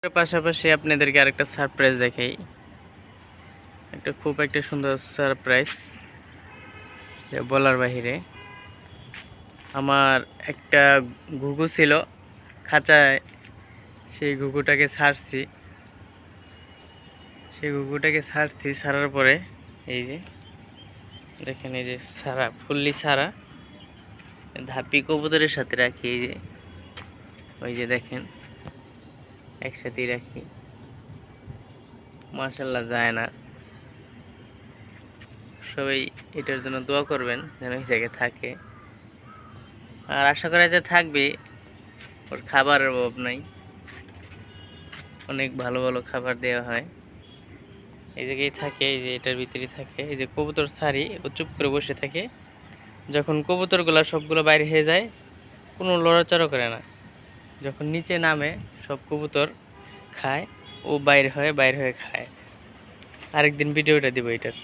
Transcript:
এর পাশাপাশি আপনাদেরকে আরেকটা সারপ্রাইজ দেখাই। খুব একটা সুন্দর সারপ্রাইজ, বলার বাহিরে। আমার একটা ঘুঘু ছিল খাঁচায়, সেই ঘুঘুটাকে ছাড়ার পরে এই যে দেখেন, এই যে সারা ফুললি সারা ধাপি কবুতরের সাথে রাখি। এই যে ওই যে দেখেন, একসাথেই রাখি। মাশাআল্লাহ, যায় না। সবাই এটার জন্য দোয়া করবেন যেন এই জায়গায় থাকে, আর আশা করা যে থাকবে। ওর খাবারের অভাব নাই, অনেক ভালো ভালো খাবার দেওয়া হয়। এই জায়গায় থাকে, এই যে এটার ভিতরে থাকে। এই যে কবুতর ছাড়ি, ও চুপ করে বসে থাকে। যখন কবুতরগুলো সবগুলো বাইরে হয়ে যায়, কোনো লড়াচড়া করে না। যখন নিচে নামে সব কবুতর খায়, ও বাইরে হয়ে খায়। আরেকদিন ভিডিওটা দিব এটার।